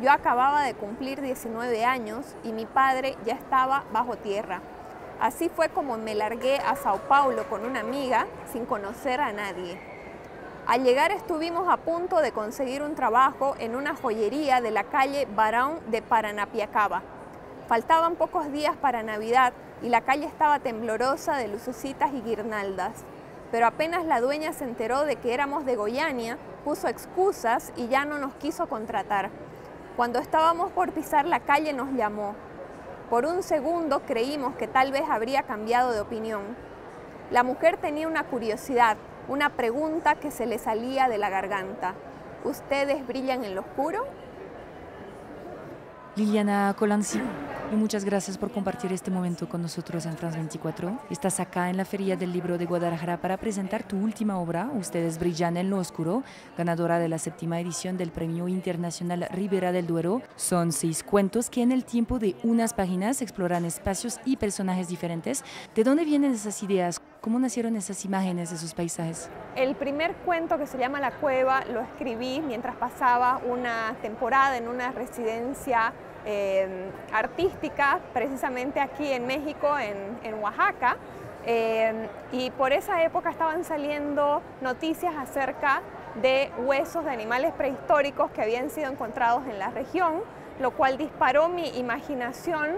Yo acababa de cumplir 19 años y mi padre ya estaba bajo tierra. Así fue como me largué a Sao Paulo con una amiga sin conocer a nadie. Al llegar estuvimos a punto de conseguir un trabajo en una joyería de la calle Barão de Paranapiacaba. Faltaban pocos días para Navidad y la calle estaba temblorosa de lucecitas y guirnaldas. Pero apenas la dueña se enteró de que éramos de Goiânia, puso excusas y ya no nos quiso contratar. Cuando estábamos por pisar la calle nos llamó. Por un segundo creímos que tal vez habría cambiado de opinión. La mujer tenía una curiosidad, una pregunta que se le salía de la garganta. ¿Ustedes brillan en lo oscuro? Liliana Colanzi, y muchas gracias por compartir este momento con nosotros en France 24. Estás acá en la Feria del Libro de Guadalajara para presentar tu última obra, Ustedes brillan en lo oscuro, ganadora de la 7ª edición del Premio Internacional Ribera del Duero. Son 6 cuentos que en el tiempo de unas páginas exploran espacios y personajes diferentes. ¿De dónde vienen esas ideas? ¿Cómo nacieron esas imágenes, esos paisajes? El primer cuento, que se llama La Cueva, lo escribí mientras pasaba una temporada en una residencia artística, precisamente aquí en México, en Oaxaca, y por esa época estaban saliendo noticias acerca de huesos de animales prehistóricos que habían sido encontrados en la región, lo cual disparó mi imaginación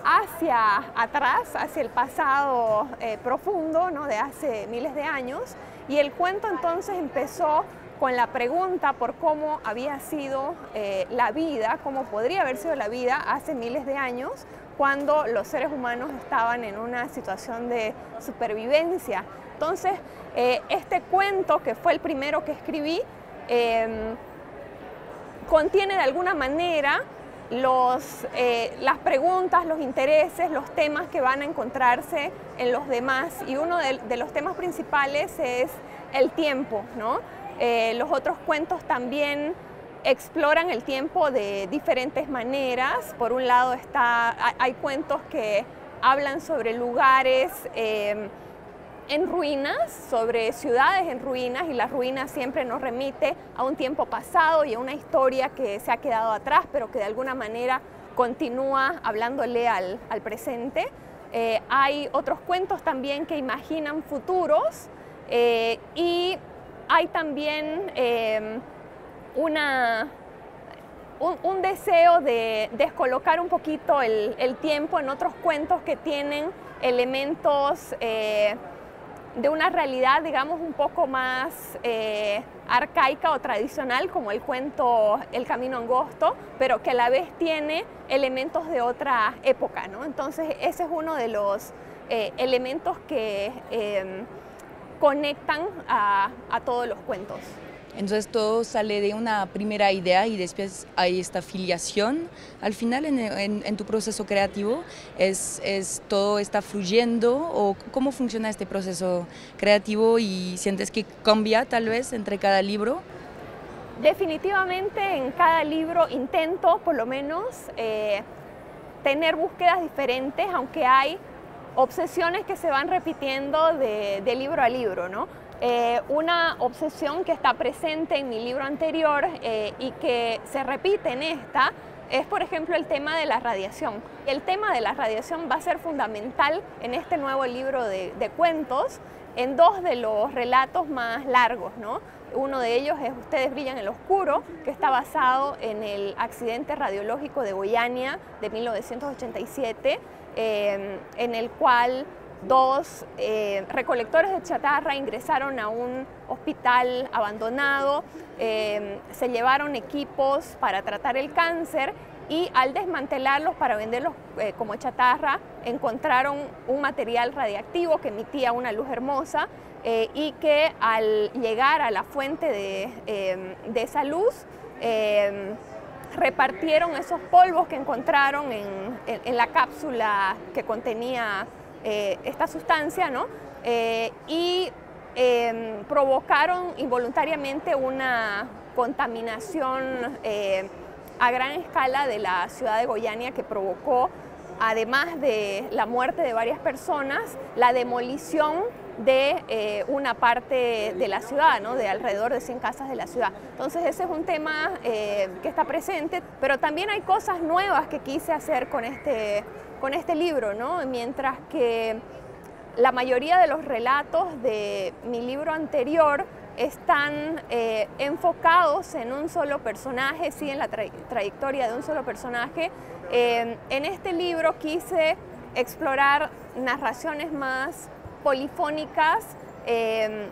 hacia atrás, hacia el pasado profundo, ¿no?, de hace miles de años, y el cuento entonces empezó con la pregunta por cómo había sido la vida, cómo podría haber sido la vida hace miles de años, cuando los seres humanos estaban en una situación de supervivencia. Entonces, este cuento, que fue el primero que escribí, contiene de alguna manera las preguntas, los intereses, los temas que van a encontrarse en los demás, y uno de los temas principales es el tiempo, ¿no? Los otros cuentos también exploran el tiempo de diferentes maneras. Por un lado hay cuentos que hablan sobre lugares en ruinas, sobre ciudades en ruinas, y las ruinas siempre nos remite a un tiempo pasado y a una historia que se ha quedado atrás, pero que de alguna manera continúa hablándole al presente. Hay otros cuentos también que imaginan futuros, y hay también un deseo de descolocar un poquito el tiempo en otros cuentos que tienen elementos de una realidad, digamos, un poco más arcaica o tradicional, como el cuento El Camino Angosto, pero que a la vez tiene elementos de otra época, ¿no? Entonces ese es uno de los elementos que conectan a todos los cuentos. Entonces todo sale de una primera idea y después hay esta filiación. Al final en tu proceso creativo, ¿todo está fluyendo o cómo funciona este proceso creativo y sientes que cambia tal vez entre cada libro? Definitivamente en cada libro intento por lo menos tener búsquedas diferentes, aunque hay obsesiones que se van repitiendo de libro a libro, ¿no? Una obsesión que está presente en mi libro anterior y que se repite en esta es, por ejemplo, el tema de la radiación. El tema de la radiación va a ser fundamental en este nuevo libro de cuentos, en 2 de los relatos más largos, ¿no? Uno de ellos es Ustedes brillan en lo oscuro, que está basado en el accidente radiológico de Goiânia de 1987, en el cual 2 recolectores de chatarra ingresaron a un hospital abandonado, se llevaron equipos para tratar el cáncer, y al desmantelarlos para venderlos como chatarra, encontraron un material radiactivo que emitía una luz hermosa, y que al llegar a la fuente de esa luz, repartieron esos polvos que encontraron en la cápsula que contenía esta sustancia, ¿no? Y provocaron involuntariamente una contaminación a gran escala de la ciudad de Goiânia, que provocó, además de la muerte de varias personas, la demolición de una parte de la ciudad, ¿no? De alrededor de 100 casas de la ciudad. Entonces ese es un tema que está presente, pero también hay cosas nuevas que quise hacer con este libro, ¿no? Mientras que la mayoría de los relatos de mi libro anterior están enfocados en un solo personaje, sí, en la trayectoria de un solo personaje. En este libro quise explorar narraciones más polifónicas,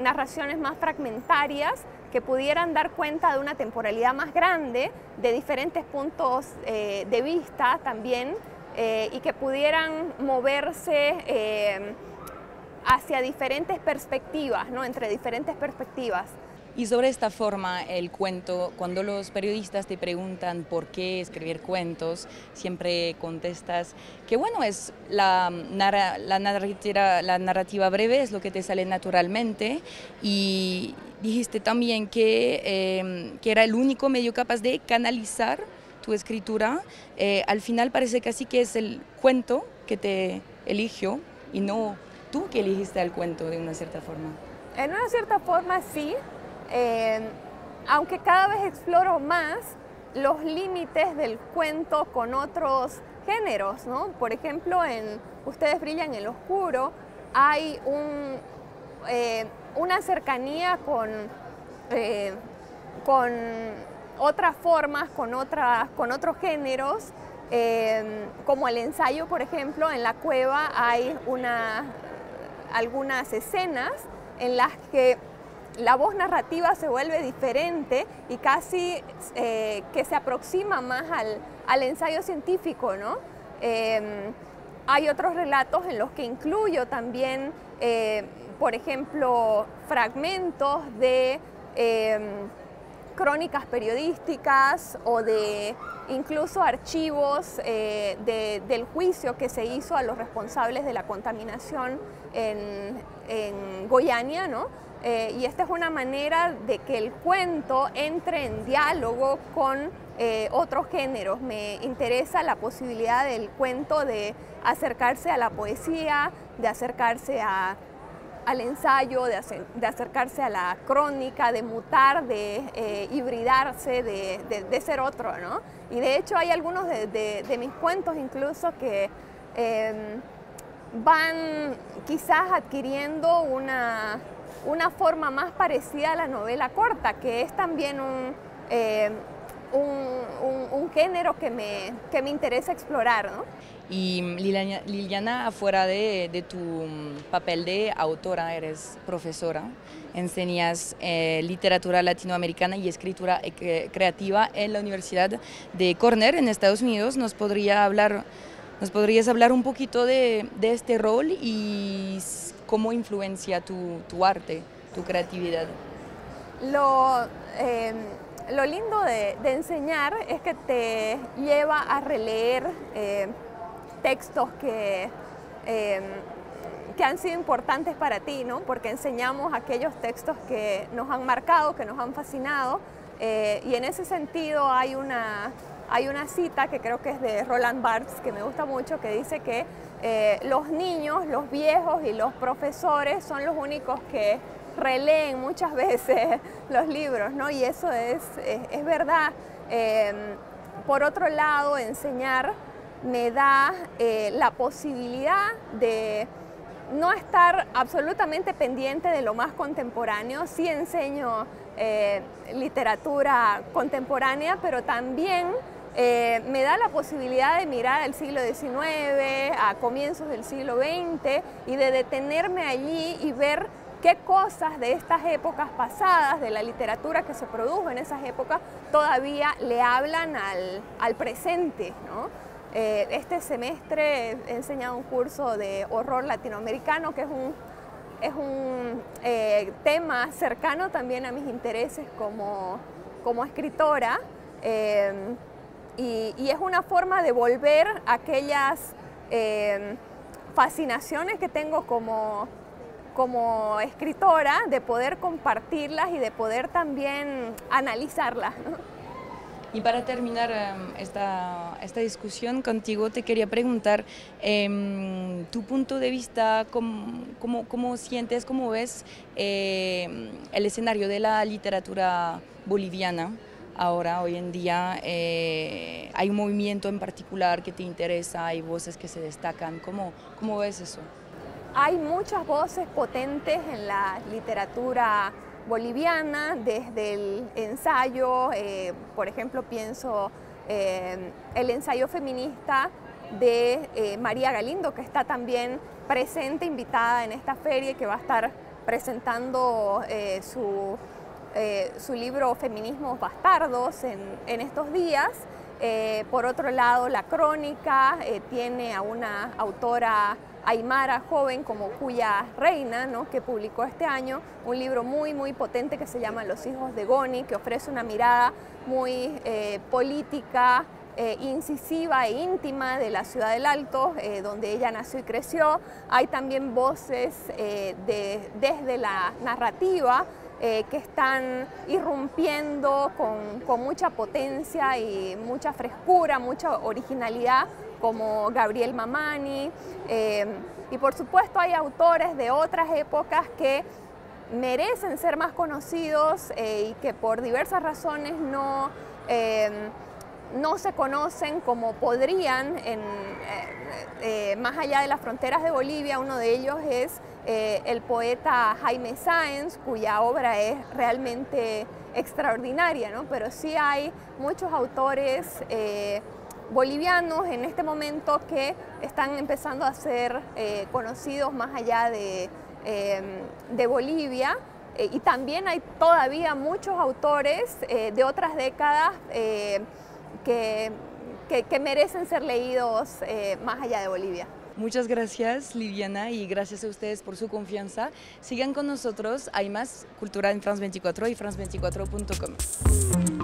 narraciones más fragmentarias que pudieran dar cuenta de una temporalidad más grande, de diferentes puntos de vista también, y que pudieran moverse hacia diferentes perspectivas, ¿no? Entre diferentes perspectivas. Y sobre esta forma, el cuento, cuando los periodistas te preguntan por qué escribir cuentos, siempre contestas que bueno, es la narrativa breve, es lo que te sale naturalmente, y dijiste también que era el único medio capaz de canalizar tu escritura. Al final parece casi que es el cuento que te eligió y no tú que elegiste al cuento de una cierta forma. En una cierta forma sí. Aunque cada vez exploro más los límites del cuento con otros géneros, ¿no? Por ejemplo, en Ustedes brillan en lo oscuro hay una cercanía con otras formas, con otros géneros, como el ensayo, por ejemplo. En la cueva hay algunas escenas en las que la voz narrativa se vuelve diferente y casi que se aproxima más al ensayo científico, ¿no? Hay otros relatos en los que incluyo también, por ejemplo, fragmentos de crónicas periodísticas o de incluso archivos del juicio que se hizo a los responsables de la contaminación en Goiânia, ¿no? Y esta es una manera de que el cuento entre en diálogo con otros géneros. Me interesa la posibilidad del cuento de acercarse a la poesía, de acercarse al ensayo, de acercarse a la crónica, de mutar, de hibridarse, de ser otro, ¿no? Y de hecho hay algunos de mis cuentos incluso que van quizás adquiriendo una forma más parecida a la novela corta, que es también un género que me interesa explorar, ¿no? Y Liliana, afuera de tu papel de autora, eres profesora, enseñas literatura latinoamericana y escritura creativa en la Universidad de Cornell en Estados Unidos. ¿Nos podrías hablar un poquito de este rol y cómo influencia tu arte, tu creatividad? Lo lindo de enseñar es que te lleva a releer textos que han sido importantes para ti, ¿no? Porque enseñamos aquellos textos que nos han marcado, que nos han fascinado, y en ese sentido hay una cita que creo que es de Roland Barthes, que me gusta mucho, que dice que los niños, los viejos y los profesores son los únicos que releen muchas veces los libros, ¿no? Y eso es verdad. Por otro lado, enseñar me da la posibilidad de no estar absolutamente pendiente de lo más contemporáneo. Sí enseño literatura contemporánea, pero también me da la posibilidad de mirar al siglo XIX, a comienzos del siglo XX, y de detenerme allí y ver qué cosas de estas épocas pasadas, de la literatura que se produjo en esas épocas, todavía le hablan al presente, ¿no? Este semestre he enseñado un curso de horror latinoamericano, que es un tema cercano también a mis intereses como escritora, y es una forma de volver a aquellas fascinaciones que tengo como escritora, de poder compartirlas y de poder también analizarlas, ¿no? Y para terminar esta discusión contigo, te quería preguntar tu punto de vista, cómo sientes, cómo ves el escenario de la literatura boliviana. Ahora, hoy en día, hay un movimiento en particular que te interesa, hay voces que se destacan. ¿Cómo ves eso? Hay muchas voces potentes en la literatura boliviana, desde el ensayo, por ejemplo, pienso el ensayo feminista de María Galindo, que está también presente, invitada en esta feria y que va a estar presentando su libro Feminismos Bastardos en estos días. Por otro lado, la crónica tiene a una autora aymara joven como Cuya Reina, ¿no?, que publicó este año un libro muy potente que se llama Los hijos de Goni, que ofrece una mirada muy política, incisiva e íntima de la ciudad del Alto, donde ella nació y creció. Hay también voces desde la narrativa que están irrumpiendo con mucha potencia y mucha frescura, mucha originalidad, como Gabriel Mamani, y por supuesto hay autores de otras épocas que merecen ser más conocidos y que por diversas razones no se conocen como podrían más allá de las fronteras de Bolivia. Uno de ellos es el poeta Jaime Sáenz, cuya obra es realmente extraordinaria, ¿no? Pero sí hay muchos autores bolivianos en este momento que están empezando a ser conocidos más allá de Bolivia, y también hay todavía muchos autores de otras décadas que merecen ser leídos más allá de Bolivia. Muchas gracias, Liviana, y gracias a ustedes por su confianza. Sigan con nosotros, hay más cultura en France 24 y france24.com.